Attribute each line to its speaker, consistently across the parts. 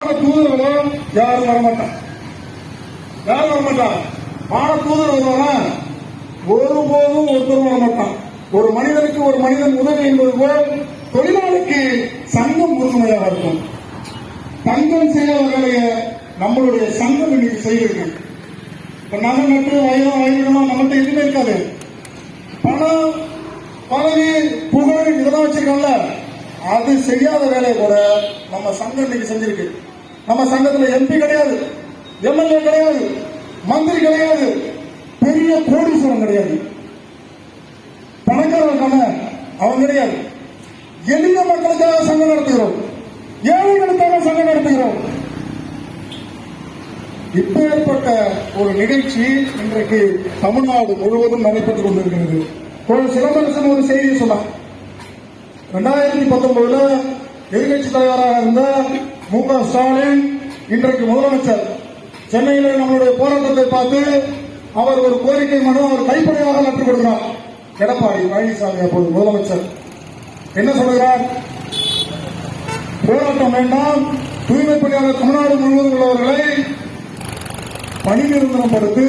Speaker 1: தூதர்களோ யாரும் வரமாட்டான். யாரும் வரமாட்டான். மான தூதர் வருவாங்க, ஒருபோதும் ஒருத்தரும் வரமாட்டான். ஒரு மனிதனுக்கு ஒரு மனிதன் உதவி என்பது போல் தொழிலாளிக்கு சங்கம் உறுதுணையாக இருக்கும். தங்கம் செய்யாத வேலையை நம்மளுடைய சங்கம் இன்னைக்கு செய்கிறது. இப்ப நகை நட்டு வயதமா நம்மகிட்ட எதுவுமே இருக்காது. பணம், பதவி, புகழ் இதெல்லாம் வச்சிருக்கோம்ல, அது செய்யாத வேலையை கூட நம்ம சங்கம் இன்னைக்கு செஞ்சிருக்கு. நம்ம சங்கத்துல எம்பி கிடையாது, எம்எல்ஏ கிடையாது, மந்திரி கிடையாது, பெரிய கோடீஸ்வரன் கிடையாது, பணக்காரருக்கான அவன் கிடையாது. எளிய மக்களுக்காக சங்கம் நடத்துகிறோம், ஏழைகளுக்காக சங்கம் நடத்துகிறோம். இப்பேற்பட்ட ஒரு நிகழ்ச்சி இன்றைக்கு தமிழ்நாடு முழுவதும் நடைபெற்றுக் கொண்டிருக்கிறது. சிலம்பரசன் ஒரு செய்தி சொன்னார். 2019 எதிர்கட்சி தலைவராக இருந்த மு.க. ஸ்டாலின் இன்றைக்கு முதலமைச்சர் சென்னையில் நம்மளுடைய போராட்டத்தை பார்த்து அவர் ஒரு கோரிக்கை மனு அவர் கைப்படையாக நட்டுக் கொடுக்கிறார். எடப்பாடி பழனிசாமி அப்போது முதலமைச்சர் என்ன சொல்கிறார்? போராட்டம் வேண்டாம், தூய்மை பணியாளர் தமிழ்நாடு முழுவதும் உள்ளவர்களை பணி நிரந்தரம் படுத்து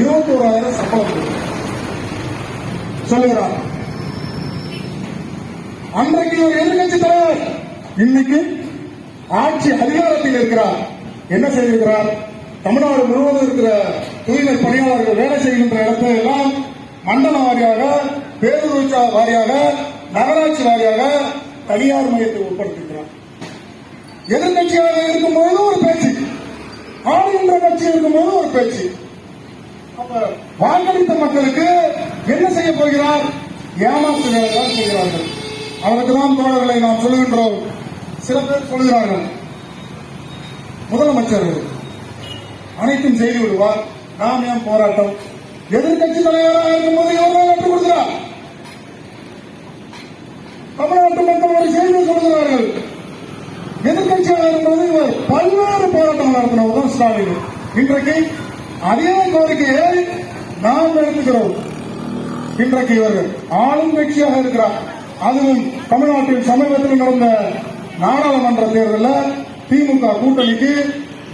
Speaker 1: 21,000 சம்பளம் சொல்லுகிறார். அன்றைக்கு ஒரு எதிர்கட்சி தலைவர் இன்னைக்கு ஆட்சி அதிகாரத்தில் இருக்கிறார். என்ன செய்திருக்கிறார்? தமிழ்நாடு முழுவதும் இருக்கிற தூய்மை பணியாளர்கள் வேலை செய்கின்ற இடத்தை எல்லாம் மண்டல வாரியாக, பேரூராட்சி வாரியாக, நகராட்சி வாரியாக தனியார் மையத்தை உட்படுத்துகிறார். எதிர்கட்சியாக இருக்கும்போது ஒரு பேச்சு, ஆளுகின்ற கட்சி இருக்கும்போது ஒரு பேச்சு. அப்ப வாக்களித்த மக்களுக்கு என்ன செய்ய போகிறார்? ஏமாற்று வேலைதான் செய்கிறார்கள். அவருக்குதான் தோழர்களை நாம் சொல்லுகின்றோம். சில பேர் சொல்கிறார்கள், முதலமைச்சர் அனைத்தும் செய்து விடுவார், நாம் ஏன் போராட்டம்? எதிர்கட்சி தலைவராக இருக்கும்போது இவர்கள் நட்டு கொடுக்கிறார். தமிழ்நாட்டு மக்கள் ஒரு செய்தி சொல்கிறார்கள். எதிர்கட்சியாக இருக்கும்போது இவர் பல்வேறு போராட்டம் நடத்தினவர் ஸ்டாலின். இன்றைக்கு அதே கோரிக்கையை நாம் எடுத்துக்கிறோம். இன்றைக்கு இவர்கள் ஆளும் கட்சியாக இருக்கிறார். அதுவும் தமிழ்நாட்டில் சமீபத்தில் நடந்த நாடாளுமன்ற தேர்தலில் திமுக கூட்டணிக்கு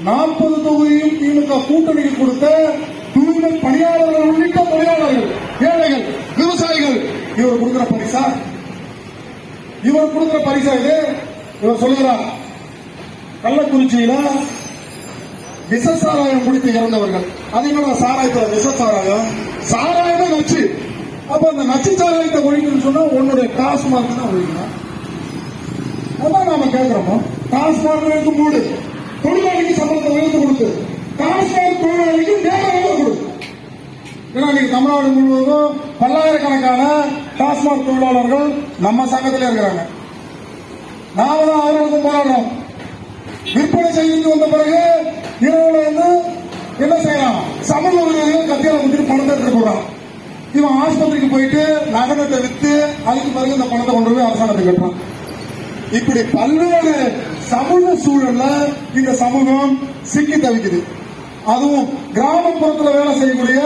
Speaker 1: 40 தொகுதியும் திமுக கூட்டணிக்கு கொடுத்த தூய்மை பணியாளர்கள் உள்ளிட்ட தொழிலாளர்கள், ஏழைகள், விவசாயிகள் இவர் கொடுக்கிற பரிசா? இவர் கொடுக்கிற பரிசா இது? இவர் சொல்லுகிறார், கள்ளக்குறிச்சியில விஷ சாராயம் குடித்து இறந்தவர்கள். அது என்னோட சாராயத்தில் விஷ சாராயம், சாராயமே நச்சு. அப்ப அந்த நச்சு சாராயத்தை ஒழிக்கணும்னு சொன்னா உன்னுடைய டாஸ்மார்க் தான் ஒழிக்கணும். அதான் நாம கேட்கிறோம். டாஸ்மார்க் மூடு, தொழிலாளிக்கு சம்பளத்தை உயர்த்து கொடுத்து, டாஸ்மார்க் தொழிலாளிக்கு நேரம் கொடு. ஏன்னா இன்னைக்கு தமிழ்நாடு முழுவதும் பல்லாயிரக்கணக்கான டாஸ்மார்க் தொழிலாளர்கள் நம்ம சங்கத்தில் இருக்கிறாங்க. நாம தான் அவர்களுக்கு போராடுறோம். விற்பனை செய்து வந்த பிறகு இரவுல வந்து என்ன செய்யலாம்? சமூக விரோதிகள் கத்தியால குத்திட்டு பணத்தை எடுத்துட்டு போறான். இவன் ஆஸ்பத்திரிக்கு போயிட்டு நகரத்தை வித்து அதுக்கு பிறகு இந்த பணத்தை கொண்டு போய் அரசாங்கத்துக்கு கட்டுறான். இப்படி பல்வேறு சமூக சூழல்ல இந்த சமூகம் சிக்கி தவிக்குது. அதுவும் கிராமப்புறத்தில் வேலை செய்யக்கூடிய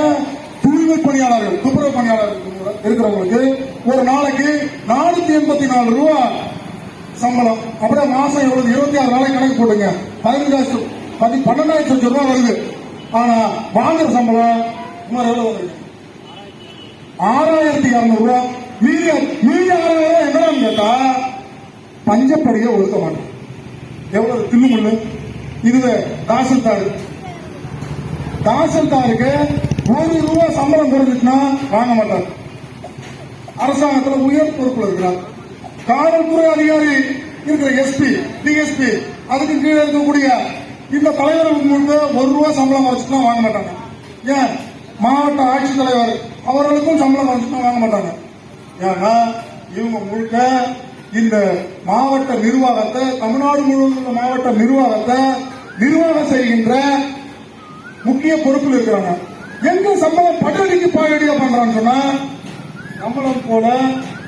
Speaker 1: தூய்மை பணியாளர்கள், துப்புரவு பணியாளர்கள் இருக்கிறவங்களுக்கு ஒரு நாளைக்கு 484 ரூபாய் சம்பளம். அப்படியே மாசம் எவ்வளவு? 26 நாளைக்கு கணக்கு போட்டுங்க, 12,000 ரூபாய் வருது. ஆனா வாங்குற சம்பளம் எவ்வளவு வருது? 6,200 ரூபாய். மீதி 6,000 என்னன்னு கேட்டா பஞ்சப்படியை ஒதுக்க மாட்டோம். எவ்வளவு தில்லுமுள்ளு இதுவே! தாசில்தாருக்கு 1 ரூபாய் சம்பளம் குறைஞ்சிச்சுன்னா வாங்க மாட்டார். அரசாங்கத்தில் உயர் பொறுப்புல இருக்கிறார். காவல்துறை அதிகாரி இருக்கிற எஸ்பி, டிஎஸ்பி, அதுக்கு கீழே இருக்கக்கூடிய இந்த தலைவர்களுக்கு முன்பு 1 ரூபாய் சம்பளம் குறைச்சுன்னா வாங்க மாட்டாங்க. ஏன்? மாவட்ட ஆட்சித்தலைவர் அவர்களுக்கும் சம்பளம் குறைச்சுன்னா வாங்க மாட்டாங்க. ஏன்னா இவங்க முழுக்க இந்த மாவட்ட நிர்வாகத்தை, தமிழ்நாடு முழுவதும் உள்ள மாவட்ட நிர்வாகத்தை நிர்வாகம் செய்கின்ற முக்கிய பொறுப்பில் இருக்கிறாங்க. எங்க சம்பளம் பட்டடிக்கு பாயடியா பண்றான்னு சொன்னா, நம்மளும் போல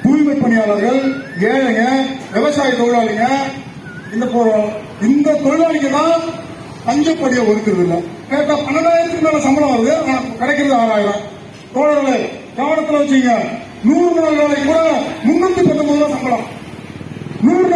Speaker 1: தூய்மை பணியாளர்கள், ஏழைங்க, விவசாய தொழிலாளிங்க, இந்த தொழிலாளிக்கு தான் பஞ்சப்படியை ஒதுக்குறது இல்லை. கேட்டா 12,000 மேல சம்பளம் வருது, கிடைக்கிறது 6,000. தோழர்களை கவனத்தில் வச்சுங்க. 100 நாள் வேலைக்கு கூட 319 ரூபாய் சம்பளம். 100